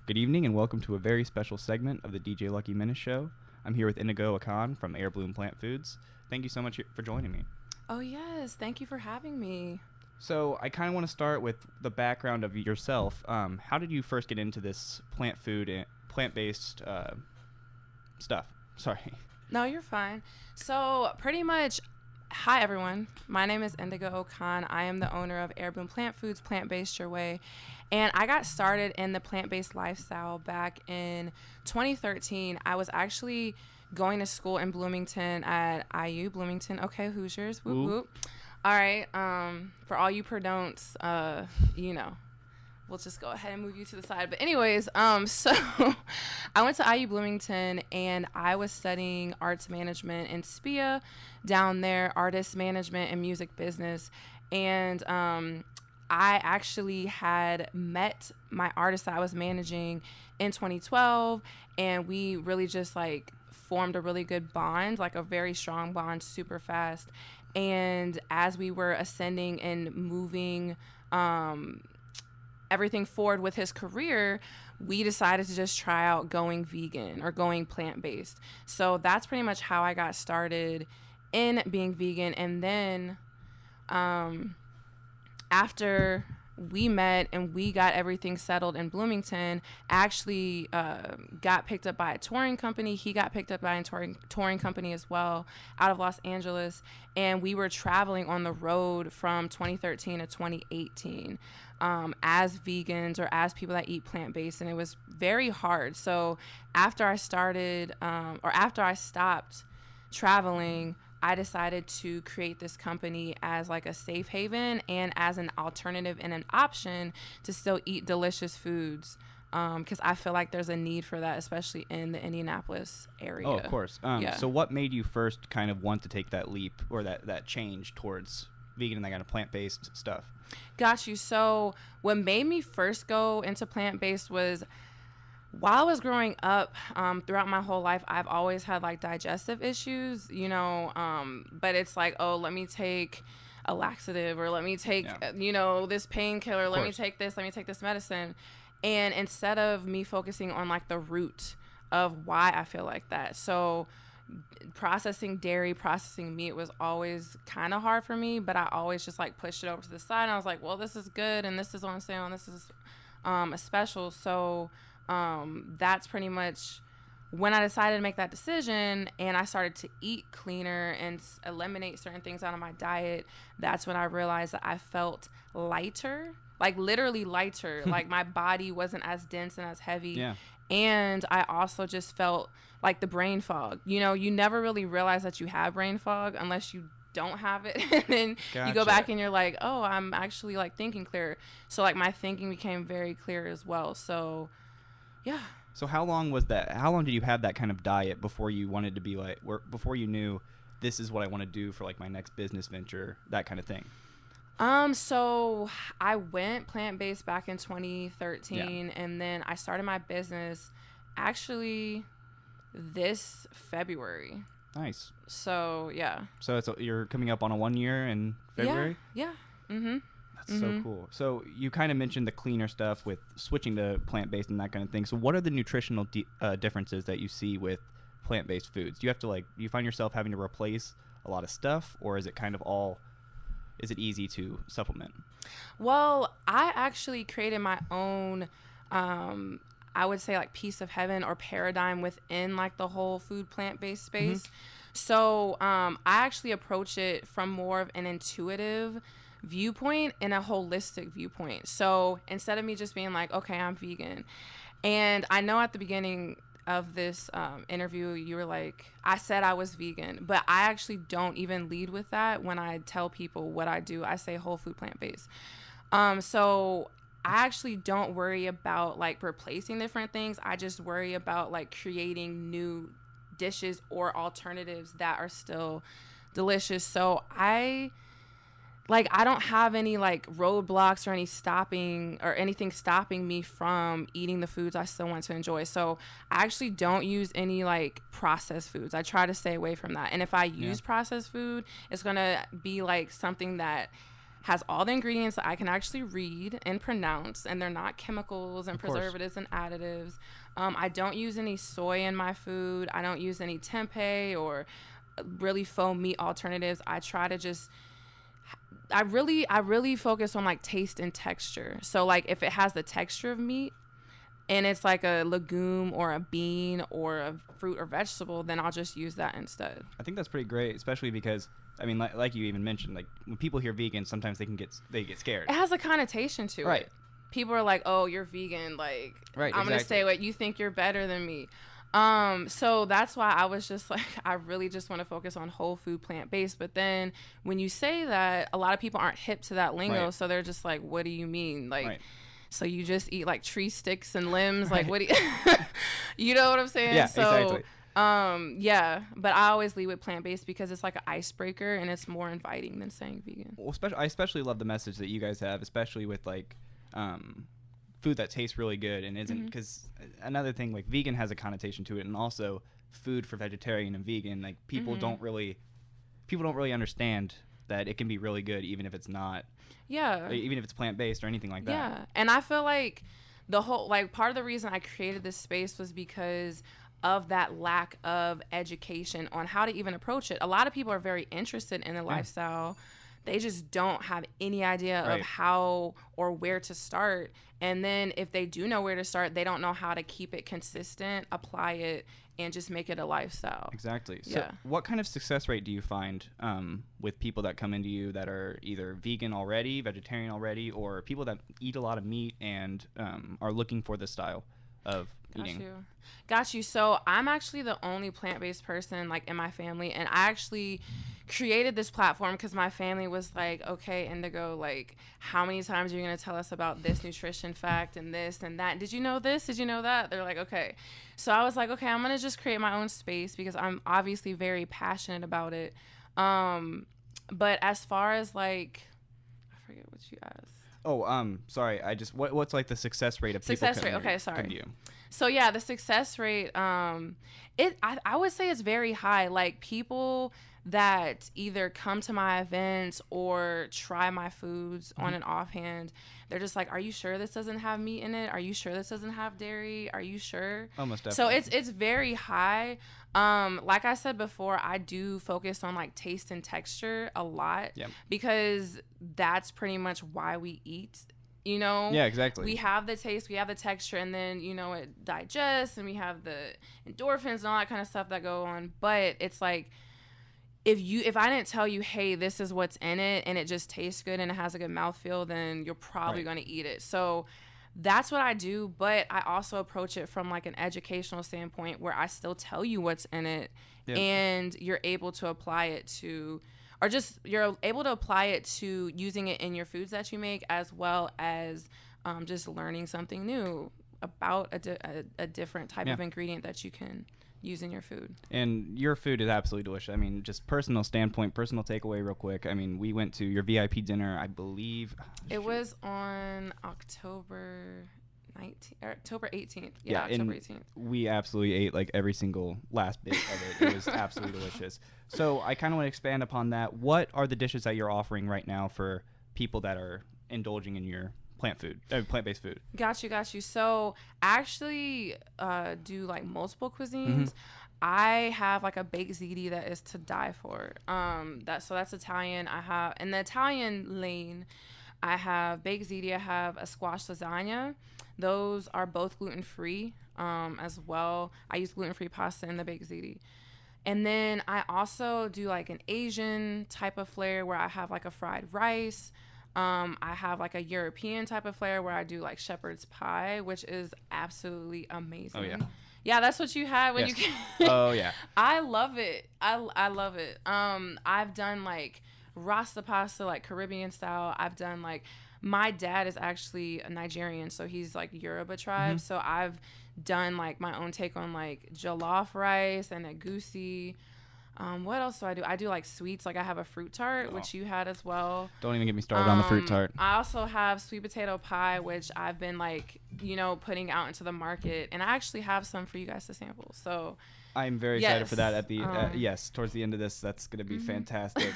Good evening and welcome to a very special segment of the DJ Lucky Minute Show. I'm here with Indigo Akan from Heirbloom Plant Foods. Thank you so much for joining me. Oh, yes. Thank you for having me. So I kind of want to start with the background of yourself. How did you first get into this plant food and plant-based stuff? Sorry. No, you're fine. So pretty much, hi, everyone. My name is Indigo Akan. I am the owner of Heirbloom Plant Foods, Plant-Based Your Way. And I got started in the plant-based lifestyle back in 2013. I was actually going to school in Bloomington at IU Bloomington. Okay, Hoosiers. Whoop, whoop. All right. For all you perdon'ts, we'll just go ahead and move you to the side. But anyways, so I went to IU Bloomington and I was studying arts management in SPIA down there, artist management and music business. And I actually had met my artist that I was managing in 2012, and we really just formed a really good bond, like a very strong bond, super fast. And as we were ascending and moving everything forward with his career, we decided to just try out going vegan or going plant-based. So that's pretty much how I got started in being vegan. And then after we met and we got everything settled in Bloomington, I actually got picked up by a touring company. He got picked up by a touring company as well out of Los Angeles. And we were traveling on the road from 2013 to 2018 as vegans or as people that eat plant-based. And it was very hard. So after I stopped traveling, I decided to create this company as like a safe haven and as an alternative and an option to still eat delicious foods, because I feel like there's a need for that, especially in the Indianapolis area. Oh, of course. So what made you first kind of want to take that leap or that change towards vegan and that kind of plant-based stuff? Got you. So what made me first go into plant-based was, while I was growing up, throughout my whole life, I've always had digestive issues, but it's let me take a laxative or let me take, this painkiller, let me take this medicine. And instead of me focusing on the root of why I feel like that. So processing dairy, processing meat was always kind of hard for me, but I always just pushed it over to the side. And I was like, well, this is good. And this is on sale. And this is a special. So that's pretty much when I decided to make that decision and I started to eat cleaner and eliminate certain things out of my diet. That's when I realized that I felt lighter, literally lighter. My body wasn't as dense and as heavy. Yeah. And I also just felt the brain fog. You never really realize that you have brain fog unless you don't have it. And then you go back and you're like, oh, I'm actually thinking clearer. So my thinking became very clear as well. So yeah. So how long was that? How long did you have that kind of diet before you wanted to be before you knew this is what I want to do for my next business venture, that kind of thing? So I went plant-based back in 2013, and then I started my business actually this February. Nice. So yeah. So you're coming up on a 1 year in February? Yeah. Mm-hmm. That's so cool. So you kind of mentioned the cleaner stuff with switching to plant-based and that kind of thing. So what are the nutritional differences that you see with plant-based foods? Do you have to you find yourself having to replace a lot of stuff, or is it kind of is it easy to supplement? Well, I actually created my own, I would say piece of heaven or paradigm within the whole food plant-based space. Mm-hmm. So I actually approach it from more of an intuitive viewpoint and a holistic viewpoint. So instead of me just being okay, I'm vegan. And I know at the beginning of this interview, you were I said I was vegan, but I actually don't even lead with that when I tell people what I do. I say whole food plant-based. So I actually don't worry about replacing different things. I just worry about creating new dishes or alternatives that are still delicious. So I don't have any roadblocks or anything stopping me from eating the foods I still want to enjoy. So I actually don't use any processed foods. I try to stay away from that. And if I use processed food, it's going to be something that has all the ingredients that I can actually read and pronounce, and they're not chemicals and preservatives and additives. I don't use any soy in my food. I don't use any tempeh or really faux meat alternatives. I try to just I really focus on like taste and texture. So like if it has the texture of meat and it's like a legume or a bean or a fruit or vegetable, then I'll just use that instead. I think that's pretty great, especially because I mean, like you even mentioned, like when people hear vegan, sometimes they get scared. It has a connotation to it. People are like, "Oh, you're vegan. Like, I'm gonna stay away. You think you're better than me." So that's why I was just like, I really just want to focus on whole food, plant-based. But then when you say that, a lot of people aren't hip to that lingo. So they're just like, what do you mean? Like, so you just eat like tree sticks and limbs? Like, what do you, you know what I'm saying? Yeah, so, exactly. Yeah, but I always lead with plant-based because it's like an icebreaker and it's more inviting than saying vegan. Well, I especially love the message that you guys have, especially with like, food that tastes really good and isn't, because another thing, like vegan has a connotation to it, and also food for vegetarian and vegan, like people don't really understand that it can be really good even if it's not, even if it's plant-based or anything like that. Yeah, and I feel like the whole, like, part of the reason I created this space was because of that lack of education on how to even approach it. A lot of people are very interested in the lifestyle. They just don't have any idea of how or where to start. And then if they do know where to start, they don't know how to keep it consistent, apply it, and just make it a lifestyle. Exactly. So what kind of success rate do you find with people that come into you that are either vegan already, vegetarian already, or people that eat a lot of meat and are looking for this style of eating? Got you. So I'm actually the only plant-based person like in my family, and I actually created this platform because my family was like, okay, Indigo, like, how many times are you going to tell us about this nutrition fact and this and that? Did you know this? Did you know that? They're like, okay. So I was like, okay, I'm going to just create my own space because I'm obviously very passionate about it. But as far as like, I forget what you asked. Oh, sorry. What's like the success rate of people coming Okay, sorry. come to you? So yeah, the success rate, I would say it's very high. Like people that either come to my events or try my foods on an offhand, they're just like, are you sure this doesn't have meat in it? Are you sure this doesn't have dairy? Are you sure? Almost definitely. So it's very high. Like I said before, I do focus on like taste and texture a lot because that's pretty much why we eat. You know? Yeah, exactly. We have the taste, we have the texture, and then, you know, it digests, and we have the endorphins and all that kind of stuff that go on. But it's like, if I didn't tell you, hey, this is what's in it, and it just tastes good and it has a good mouthfeel, then you're probably going to eat it. So that's what I do. But I also approach it from like an educational standpoint where I still tell you what's in it, and you're able to apply it to, or just you're able to apply it to using it in your foods that you make, as well as just learning something new about a different type of ingredient that you can use in your food. And your food is absolutely delicious. I mean, just personal standpoint, personal takeaway real quick. I mean, we went to your VIP dinner, I believe. It was on October 18th. Yeah, October 18th. We absolutely ate like every single last bit of it. It was absolutely delicious. So I kind of want to expand upon that. What are the dishes that you're offering right now for people that are indulging in your plant-based food? Got you. So I actually do like multiple cuisines. I have like a baked ziti that is to die for. That's Italian. I have in the Italian lane, I have baked ziti. I have a squash lasagna. Those are both gluten-free as well. I use gluten-free pasta in the baked ziti. And then I also do like an Asian type of flair where I have like a fried rice. I have like a European type of flair where I do like shepherd's pie, which is absolutely amazing. Oh, yeah. Yeah, that's what you had when you came. Oh, yeah. I love it. I love it. I've done like rasta pasta, like Caribbean style. I've done like, my dad is actually a Nigerian, so he's like Yoruba tribe. So I've done like my own take on like jollof rice and egusi. What else do? I do like sweets. Like I have a fruit tart, which you had as well. Don't even get me started on the fruit tart. I also have sweet potato pie, which I've been like, putting out into the market, and I actually have some for you guys to sample. So I'm very excited for that at the towards the end of this. That's going to be fantastic.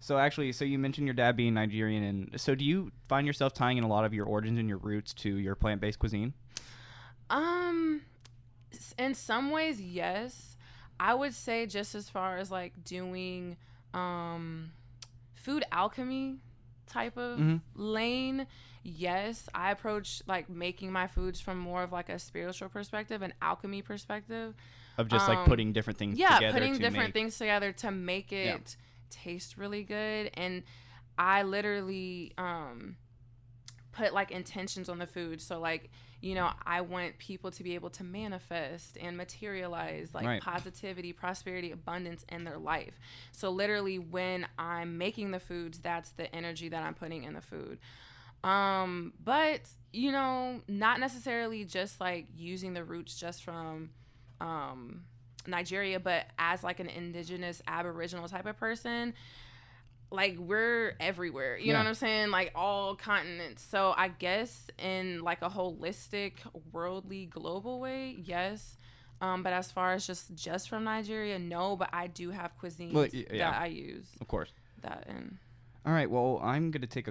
So you mentioned your dad being Nigerian, and so do you find yourself tying in a lot of your origins and your roots to your plant-based cuisine? In some ways, yes. I would say just as far as like doing food alchemy type of lane, yes. I approach like making my foods from more of like a spiritual perspective, an alchemy perspective. Of just like putting different things together. Yeah, putting different things together to make it taste really good. And I literally put like intentions on the food. So like, I want people to be able to manifest and materialize like positivity, prosperity, abundance in their life. So literally when I'm making the foods, that's the energy that I'm putting in the food. But, not necessarily just like using the roots just from Nigeria, but as like an indigenous aboriginal type of person, like we're everywhere, you know what I'm saying, like all continents. So I guess in like a holistic worldly global way, yes, but as far as just from Nigeria, no. But I do have cuisines that I use, of course, that in. All right, well, I'm going to take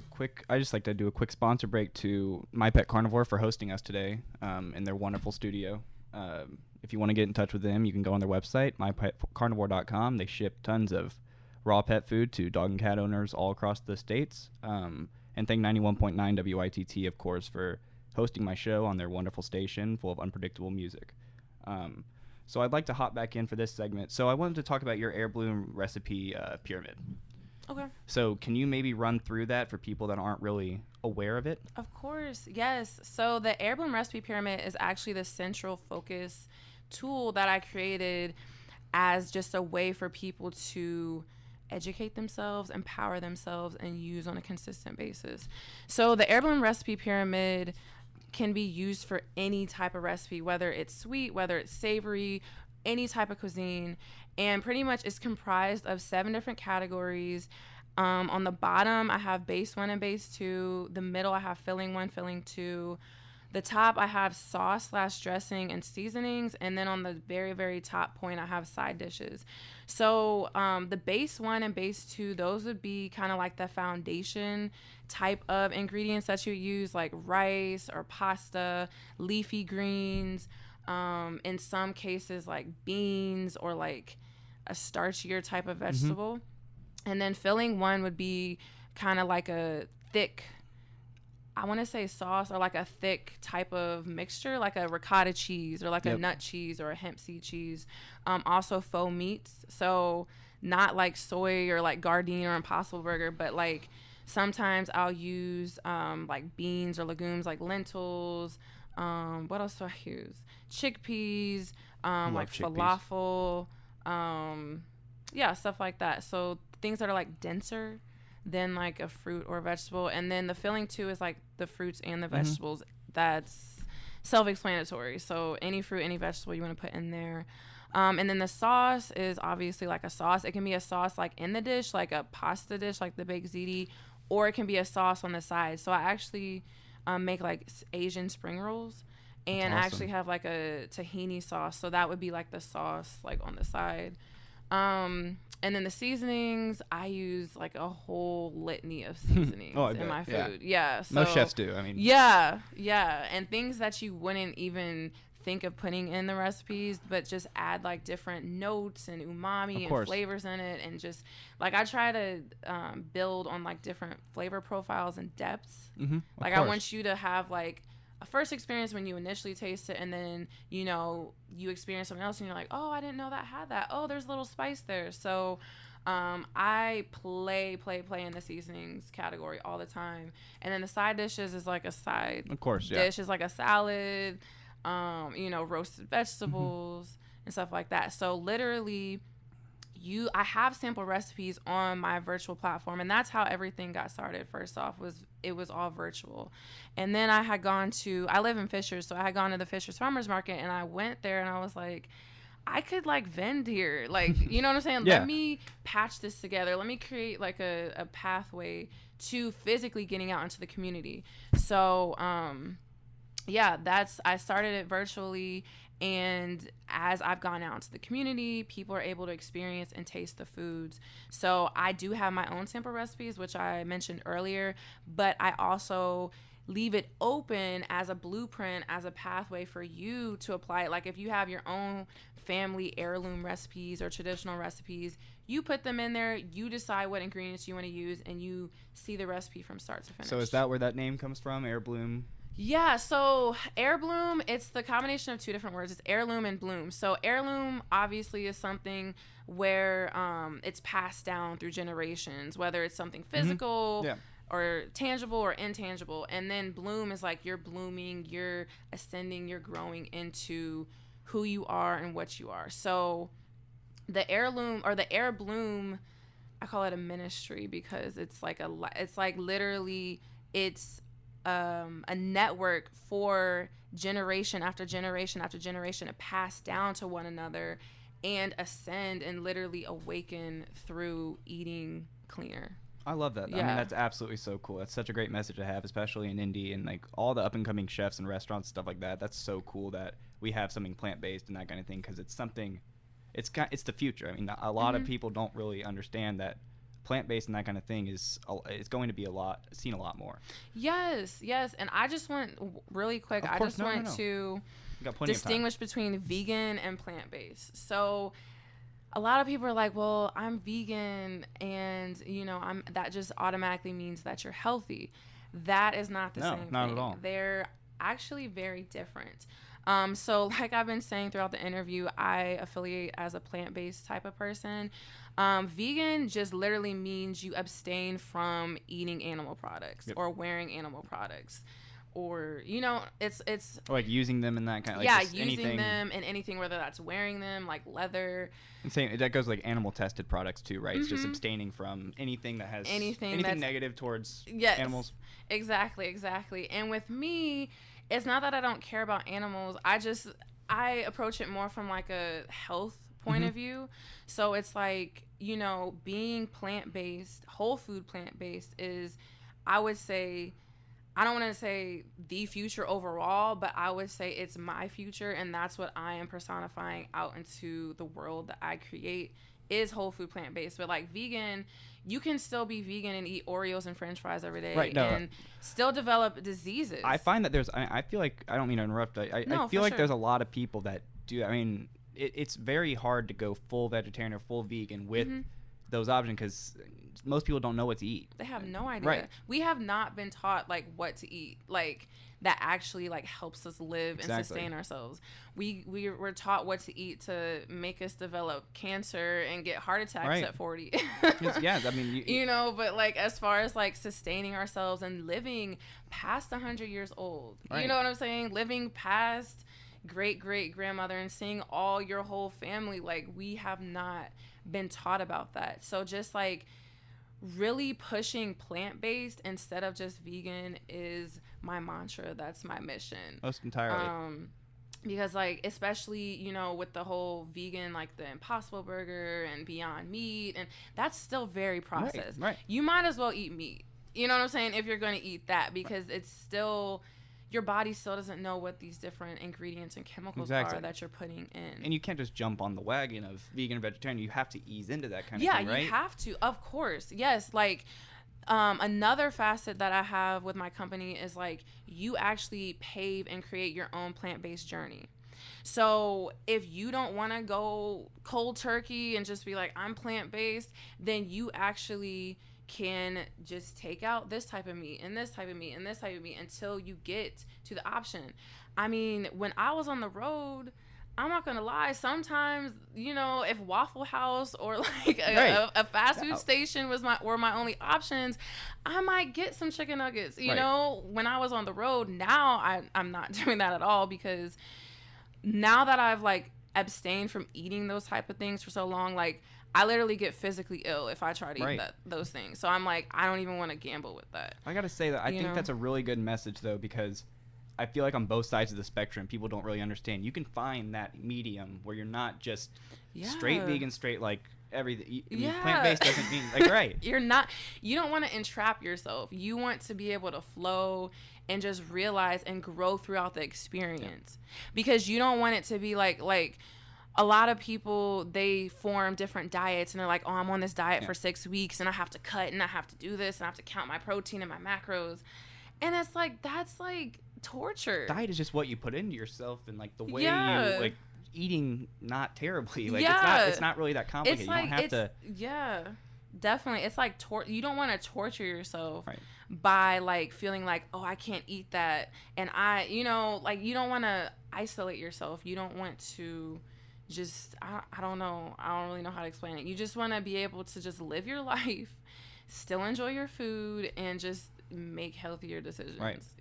I just like to do a quick sponsor break to My Pet Carnivore for hosting us today in their wonderful studio. If you want to get in touch with them, you can go on their website, mypetcarnivore.com. They ship tons of raw pet food to dog and cat owners all across the states. And thank 91.9 WITT, of course, for hosting my show on their wonderful station full of unpredictable music. So I'd like to hop back in for this segment. So I wanted to talk about your Heirbloom recipe pyramid. Okay. So can you maybe run through that for people that aren't really aware of it? Of course, yes. So the Heirbloom recipe pyramid is actually the central focus tool that I created as just a way for people to educate themselves, empower themselves, and use on a consistent basis. So the Heirbloom recipe pyramid can be used for any type of recipe, whether it's sweet, whether it's savory, any type of cuisine, and pretty much it's comprised of 7 different categories. On the bottom, I have base 1 and base 2. The middle, I have filling 1, filling 2. The top, I have sauce/dressing and seasonings. And then on the very, very top point, I have side dishes. So the base 1 and base 2, those would be kind of like the foundation type of ingredients that you use, like rice or pasta, leafy greens, in some cases like beans or like a starchier type of vegetable. And then filling 1 would be kind of like a thick, I want to say sauce, or like a thick type of mixture, like a ricotta cheese or like a nut cheese or a hemp seed cheese. Also faux meats. So not like soy or like Gardein or Impossible Burger, but like sometimes I'll use like beans or legumes like lentils. What else do I use? Chickpeas, like chickpeas. Falafel. Stuff like that. So things that are like denser than like a fruit or vegetable. And then the filling 2 is like the fruits and the vegetables. That's self-explanatory. So any fruit, any vegetable you want to put in there. And then the sauce is obviously like a sauce. It can be a sauce like in the dish, like a pasta dish, like the baked ziti, or it can be a sauce on the side. So I actually make like Asian spring rolls, and I actually have like a tahini sauce. So that would be like the sauce like on the side. And then the seasonings, I use like a whole litany of seasonings in my food. Yeah. So, most chefs do. I mean. Yeah. And things that you wouldn't even think of putting in the recipes, but just add like different notes and umami and flavors in it. And just like I try to build on like different flavor profiles and depths. Like I want you to have like a first experience when you initially taste it, and then you experience something else and you're like, oh, I didn't know that had that. Oh, there's a little spice there. So I play in the seasonings category all the time. And then the side dishes is like a side dish is like a salad, roasted vegetables and stuff like that. So literally I have sample recipes on my virtual platform, and that's how everything got started. First off, it was all virtual. And then I live in Fishers, so I had gone to the Fishers Farmers Market, and I went there and I was like, I could like vend here. Like, you know what I'm saying? Yeah. Let me patch this together. Let me create like a pathway to physically getting out into the community. So, yeah, I started it virtually. And as I've gone out into the community, people are able to experience and taste the foods. So I do have my own sample recipes, which I mentioned earlier, but I also leave it open as a blueprint, as a pathway for you to apply it. Like if you have your own family heirloom recipes or traditional recipes, you put them in there, you decide what ingredients you want to use, and you see the recipe from start to finish. So is that where that name comes from, Heirbloom? Yeah, so Heirbloom, it's the combination of two different words. It's heirloom and bloom. So heirloom obviously is something where it's passed down through generations, whether it's something physical, Yeah. or tangible or intangible. And then bloom is like you're blooming, you're ascending, you're growing into who you are and what you are. So the heirloom or the Heirbloom, I call it a ministry because it's like literally it's a network for generation after generation after generation to pass down to one another and ascend and literally awaken through eating cleaner. I love that. Yeah. I mean, that's absolutely so cool. That's such a great message to have, especially in Indy and like all the up and coming chefs and restaurants and stuff like that. That's so cool that we have something plant based and that kind of thing because it's something. It's the future. I mean, a lot of people don't really understand that plant based and that kind of thing is going to be seen a lot more. Yes, and I just want really quick. Of I course, just want to distinguish between vegan and plant based. So a lot of people are like, well, I'm vegan and, that just automatically means that you're healthy. That is not the same thing. No, not at all. They're actually very different. So like I've been saying throughout the interview, I affiliate as a plant-based type of person. Vegan just literally means you abstain from eating animal products or wearing animal products. Or, it's or like using them in that kind of using anything. them in anything, whether that's wearing them like leather. And same that goes like animal tested products too, right? It's just abstaining from anything that has anything negative towards animals. Exactly. And with me, it's not that I don't care about animals. I approach it more from like a health point of view. So it's like, being plant-based, whole food plant-based is, I would say, I don't want to say the future overall, but I would say it's my future, and that's what I am personifying out into the world that I create is whole food plant-based. But like vegan, you can still be vegan and eat Oreos and French fries every day and still develop diseases. I find that I feel like, I don't mean to interrupt, I feel like there's a lot of people that do, I mean, it's very hard to go full vegetarian or full vegan with those options because most people don't know what to eat. They have no idea. Right. We have not been taught like what to eat, like that actually like helps us live and sustain ourselves. We were taught what to eat to make us develop cancer and get heart attacks at 40. Yeah, I mean, but like as far as like sustaining ourselves and living past 100 years old, you know what I'm saying? Living past great grandmother and seeing all your whole family, like we have not been taught about that. So just like really pushing plant-based instead of just vegan is my mantra. That's my mission. Most entirely. Because like, especially, with the whole vegan, like the Impossible Burger and Beyond Meat, and that's still very processed. Right. You might as well eat meat. You know what I'm saying? If you're going to eat that, because it's still, your body still doesn't know what these different ingredients and chemicals are that you're putting in. And you can't just jump on the wagon of vegan and vegetarian. You have to ease into that kind of thing, right? Yeah, you have to. Of course. Yes. Like, another facet that I have with my company is like you actually pave and create your own plant-based journey. So if you don't want to go cold turkey and just be like, I'm plant-based, then you actually can just take out this type of meat and this type of meat and this type of meat until you get to the option. I mean, when I was on the road, I'm not gonna lie, sometimes, if Waffle House or like a fast food station were my only options, I might get some chicken nuggets. You know, when I was on the road, now I'm not doing that at all, because now that I've like abstained from eating those type of things for so long, like I literally get physically ill if I try to eat those things. So I'm like, I don't even want to gamble with that. I gotta say that I think that's a really good message though, because I feel like on both sides of the spectrum, people don't really understand. You can find that medium where you're not just straight vegan, straight like everything. I mean, plant-based doesn't mean like right. You don't want to entrap yourself. You want to be able to flow and just realize and grow throughout the experience, because you don't want it to be like a lot of people, they form different diets and they're like, oh, I'm on this diet for 6 weeks and I have to cut and I have to do this and I have to count my protein and my macros. And it's like, that's like torture. Diet is just what you put into yourself, and like the way you like eating not terribly. Like it's not really that complicated. It's like, you don't have to. Yeah, definitely. It's like you don't want to torture yourself by like feeling like, oh, I can't eat that. And you don't want to isolate yourself. You don't want to just, I don't know. I don't really know how to explain it. You just want to be able to just live your life, still enjoy your food, and just make healthier decisions,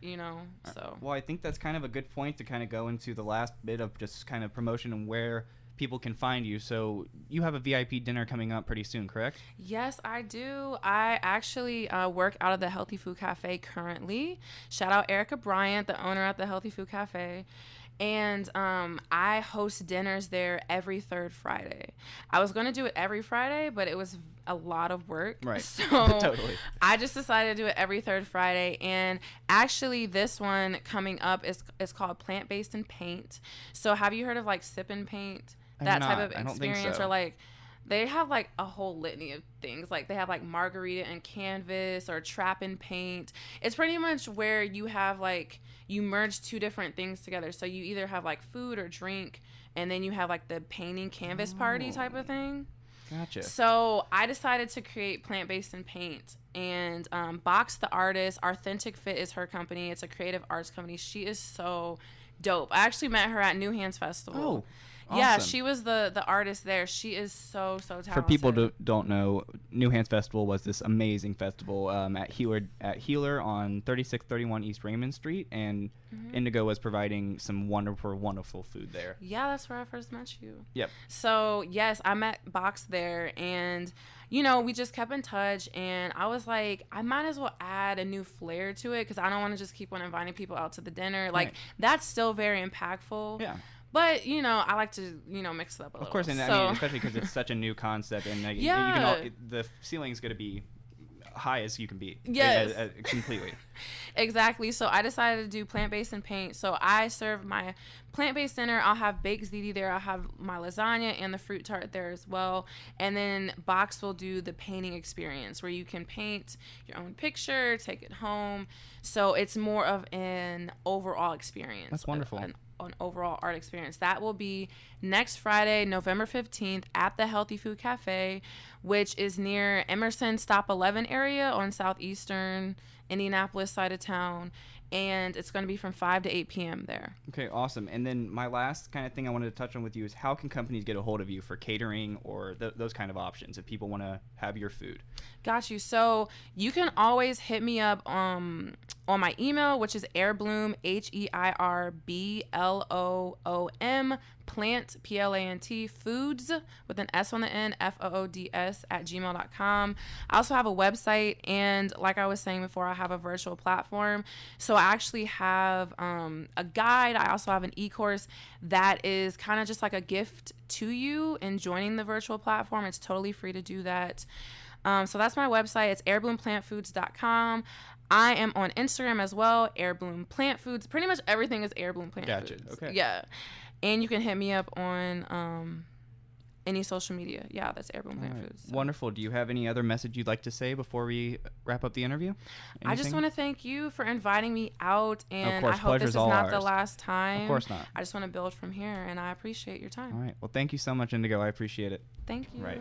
so. Well, I think that's kind of a good point to kind of go into the last bit of just kind of promotion and where people can find you. So you have a VIP dinner coming up pretty soon, correct? Yes, I do. I actually work out of the Healthy Food Cafe currently. Shout out Erica Bryant, the owner at the Healthy Food Cafe. And I host dinners there every third Friday. I was going to do it every Friday, but it was a lot of work. Right. So Totally. I just decided to do it every third Friday. And actually this one coming up is called Plant Based and Paint. So have you heard of like Sip and Paint? That type of experience? Or like, they have like a whole litany of things. Like they have like margarita and canvas or trap and paint. It's pretty much where you have like, you merge two different things together. So you either have like food or drink, and then you have like the painting canvas party type of thing. Gotcha. So I decided to create Plant Based and Paint, and Box the artist, Authentic Fit is her company. It's a creative arts company. She is so dope. I actually met her at New Hands Festival. Oh. Awesome. Yeah, she was the artist there. She is so talented. For people who don't know, New Hands Festival was this amazing festival at Healer on 3631 East Raymond Street, and Indigo was providing some wonderful food there. Yeah, that's where I first met you. Yep. So, yes, I met Box there, and we just kept in touch, and I was like, I might as well add a new flair to it, because I don't want to just keep on inviting people out to the dinner. Like, that's still very impactful. Yeah. But, I like to, mix it up a little. Of course, and I mean, especially because it's such a new concept, and like, the ceiling's going to be high as you can be. Yes. Completely. Exactly. So I decided to do Plant-Based and Paint. So I serve my plant-based dinner. I'll have baked ziti there. I'll have my lasagna and the fruit tart there as well. And then Box will do the painting experience where you can paint your own picture, take it home. So it's more of an overall experience. That's wonderful. An overall art experience. That will be next Friday, November 15th at the Healthy Food Cafe, which is near Emerson Stop 11 area on southeastern Indianapolis side of town. And it's going to be from 5 to 8 p.m. there. Okay, awesome. And then my last kind of thing I wanted to touch on with you is how can companies get a hold of you for catering or those kind of options if people want to have your food? Got you. So you can always hit me up on my email, which is Heirbloom, HEIRBLOOM, plant, PLANT, foods with an S on the end, FOODS @gmail.com. I also have a website, and like I was saying before, I have a virtual platform. So I actually have a guide. I also have an e-course that is kind of just like a gift to you in joining the virtual platform. It's totally free to do that. So that's my website. It's heirbloompplantfoods.com. I am on Instagram as well, Heirbloom Plant Foods. Pretty much everything is Heirbloom Plant Foods. Gotcha. Okay. Yeah. And you can hit me up on any social media. Yeah, that's Heirbloom Plant Foods. So. Wonderful. Do you have any other message you'd like to say before we wrap up the interview? Anything? I just want to thank you for inviting me out, and of course, I hope this is not the ours. last time. Of course not. I just want to build from here, and I appreciate your time. All right. Well, thank you so much, Indigo. I appreciate it. Thank you. Right.